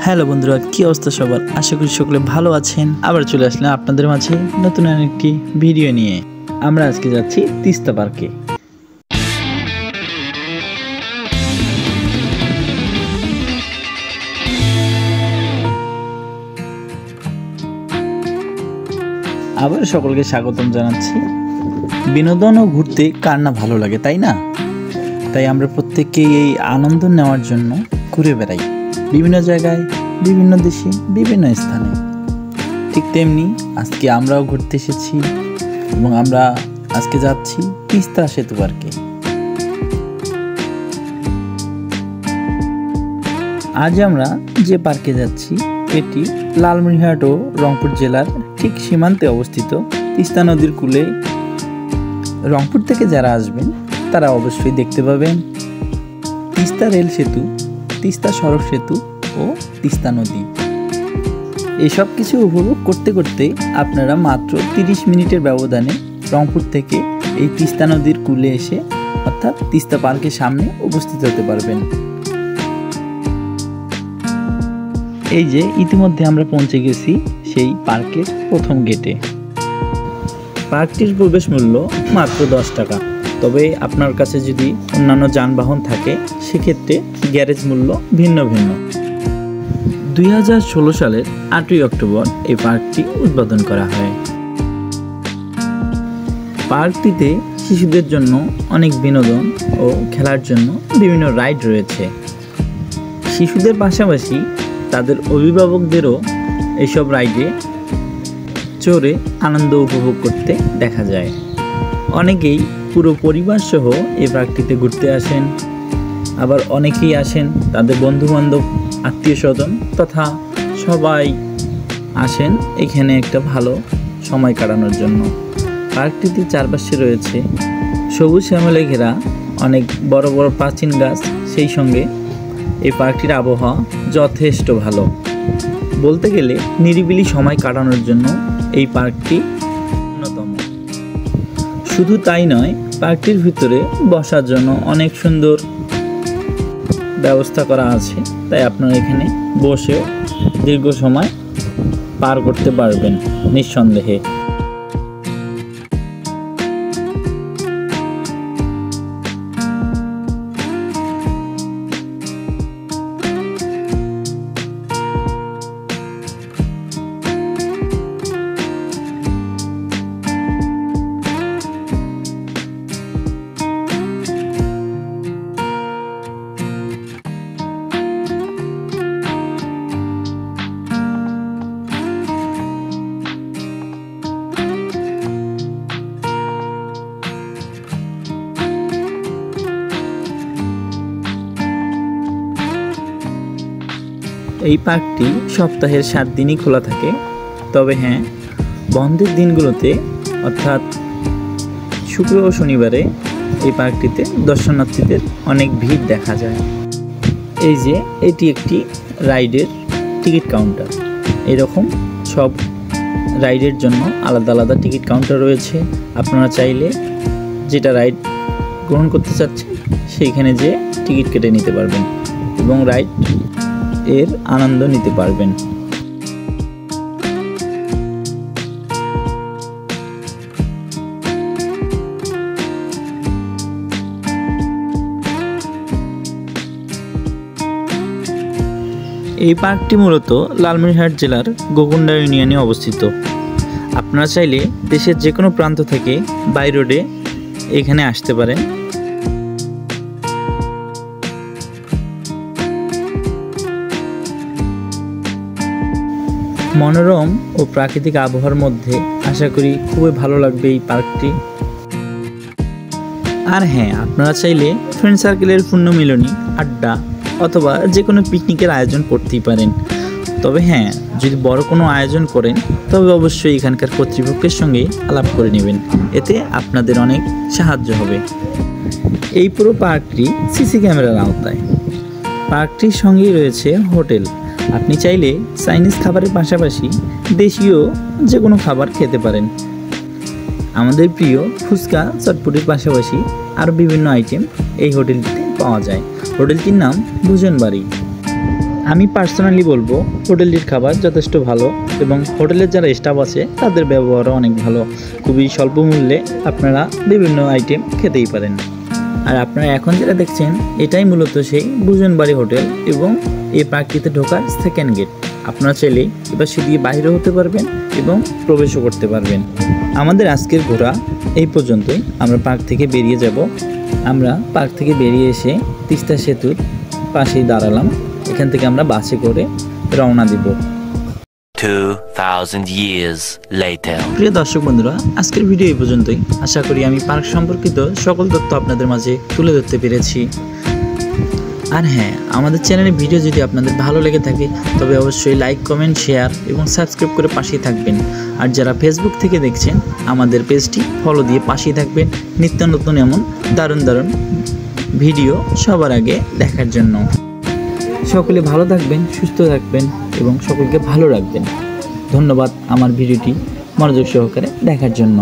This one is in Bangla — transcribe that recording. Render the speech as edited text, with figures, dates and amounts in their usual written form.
হ্যালো বন্ধুরা, কি অবস্থা সবার? আশা করি সকলে ভালো আছেন। আবার চলে আসলাম আপনাদের মাঝে নতুন একটি ভিডিও নিয়ে। আমরা আজকে যাচ্ছি তিস্তা পার্কে। আবার সকলকে স্বাগতম জানাচ্ছি। বিনোদন ও ঘুরতে কার না ভালো লাগে, তাই না? তাই আমরা প্রত্যেককেই এই আনন্দ নেওয়ার জন্য ঘুরে বেড়াই বিভিন্ন জায়গায়, বিভিন্ন দেশে, বিভিন্ন স্থানে। ঠিক তেমনি আজকে আমরাও ঘুরতে এসেছি এবং আমরা আজকে যাচ্ছি তিস্তা সেতু পার্কে। আজ আমরা যে পার্কে যাচ্ছি এটি লালমনিরহাট ও রংপুর জেলার ঠিক সীমান্তে অবস্থিত, তিস্তা নদীর কূলে। রংপুর থেকে যারা আসবেন তারা অবশ্যই দেখতে পাবেন তিস্তা রেল সেতু, তিস্তা সড়ক সেতু ও তিস্তা নদী। এসব কিছু উপভোগ করতে করতে আপনারা মাত্র 30 মিনিটের ব্যবধানে রংপুর থেকে এই তিস্তা নদীর কূলে এসে অর্থাৎ তিস্তা পার্কের সামনে উপস্থিত হতে পারবেন। এই যে ইতিমধ্যে আমরা পৌঁছে গেছি সেই পার্কের প্রথম গেটে। পার্কটির প্রবেশ মূল্য মাত্র 10 টাকা। তবে আপনার কাছে যদি অন্যান্য যানবাহন থাকে সেক্ষেত্রে গ্যারেজ মূল্য ভিন্ন ভিন্ন। 2016 সালের 8ই অক্টোবর এই পার্কটি উদ্বোধন করা হয়। পার্কটিতে শিশুদের জন্য অনেক বিনোদন ও খেলার জন্য বিভিন্ন রাইড রয়েছে। শিশুদের পাশাপাশি তাদের অভিভাবকদেরও এইসব রাইডে চড়ে আনন্দ উপভোগ করতে দেখা যায়। অনেকেই পুরো পরিবার সহ এই পার্কটিতে ঘুরতে আসেন, আবার অনেকেই আসেন তাদের বন্ধুবান্ধব, আত্মীয় স্বজন তথা সবাই আসেন এখানে একটা ভালো সময় কাটানোর জন্য। পার্কটিতে চারপাশে রয়েছে সবুজ শ্যামলে ঘেরা অনেক বড় বড় প্রাচীন গাছ, সেই সঙ্গে এই পার্কটির আবহাওয়া যথেষ্ট ভালো। বলতে গেলে নিরিবিলি সময় কাটানোর জন্য এই পার্কটি অন্যতম। শুধু তাই নয়, পার্কটির ভিতরে বসার জন্য অনেক সুন্দর ব্যবস্থা করা আছে, তাই আপনারা এখানে বসেও দীর্ঘ সময় পার করতে পারবেন নিঃসন্দেহে। এই পার্কটি সপ্তাহের 7 দিনই খোলা থাকে। তবে হ্যাঁ, বন্ধের দিনগুলোতে অর্থাৎ শুক্র ও শনিবারে এই পার্কটিতে দর্শনার্থীদের অনেক ভিড় দেখা যায়। এই যে এটি একটি রাইডের টিকিট কাউন্টার। এরকম সব রাইডের জন্য আলাদা আলাদা টিকিট কাউন্টার রয়েছে। আপনারা চাইলে যেটা রাইড গ্রহণ করতে চাচ্ছেন সেইখানে যেয়ে টিকিট কেটে নিতে পারবেন এবং রাইড এর আনন্দ নিতে পারবেন। এই পার্কটি মূলত লালমনিরহাট জেলার গোকুন্ডা ইউনিয়নে অবস্থিত। আপনারা চাইলে দেশের যে কোনো প্রান্ত থেকে বাই রোডে এখানে আসতে পারেন। মনোরম ও প্রাকৃতিক আবহাওয়ার মধ্যে আশা করি খুবই ভালো লাগবে এই পার্কটি। আর হ্যাঁ, আপনারা চাইলে ফ্রেন্ড সার্কেলের পুণ্যমিলনী, আড্ডা অথবা যে কোনো পিকনিকের আয়োজন করতেই পারেন। তবে হ্যাঁ, যদি বড় কোনো আয়োজন করেন তবে অবশ্যই এখানকার কর্তৃপক্ষের সঙ্গে আলাপ করে নেবেন, এতে আপনাদের অনেক সাহায্য হবে। এই পুরো পার্কটি সিসি ক্যামেরার আওতায়। পার্কটির সঙ্গেই রয়েছে হোটেল। আপনি চাইলে চাইনিজ খাবারের পাশাপাশি দেশীয় যে কোনো খাবার খেতে পারেন। আমাদের প্রিয় ফুচকা, চটপটির পাশাপাশি আরও বিভিন্ন আইটেম এই হোটেলটিতে পাওয়া যায়। হোটেলটির নাম ভোজন বাড়ি। আমি পার্সোনালি বলবো হোটেলটির খাবার যথেষ্ট ভালো এবং হোটেলের যারা স্টাফ আছে তাদের ব্যবহারও অনেক ভালো। খুবই স্বল্প মূল্যে আপনারা বিভিন্ন আইটেম খেতেই পারেন। আর আপনারা এখন যেটা দেখছেন এটাই মূলত সেই বুজনবাড়ি হোটেল এবং এই পার্কটিতে ঢোকার সেকেন্ড গেট। আপনারা চাইলে এবার সেদিকে বাইরে হতে পারবেন এবং প্রবেশও করতে পারবেন। আমাদের আজকের ঘোরা এই পর্যন্তই। আমরা পার্ক থেকে বেরিয়ে যাব। আমরা পার্ক থেকে বেরিয়ে এসে তিস্তা সেতুর পাশেই দাঁড়ালাম। এখান থেকে আমরা বাসে করে রওনা দিব। 2000 years later. প্রিয় দর্শক বন্ধুরা, আজকের ভিডিও এই পর্যন্তই। আশা করি আমি পার্ক সম্পর্কিত সকল তথ্য আপনাদের মাঝে তুলে ধরতে পেরেছি। আর হ্যাঁ, আমাদের চ্যানেলের ভিডিও যদি আপনাদের ভালো লেগে থাকে তবে অবশ্যই লাইক, কমেন্ট, শেয়ার এবং সাবস্ক্রাইব করে পাশেই থাকবেন। আর যারা ফেসবুক থেকে দেখছেন আমাদের পেজটি ফলো দিয়ে পাশেই থাকবেন নিত্য নতুন এমন দারুণ দারুণ ভিডিও সবার আগে দেখার জন্য। সকলে ভালো থাকবেন, সুস্থ থাকবেন এবং সকলকে ভালো রাখবেন। ধন্যবাদ আমার ভিডিওটি মনোযোগ সহকারে দেখার জন্য।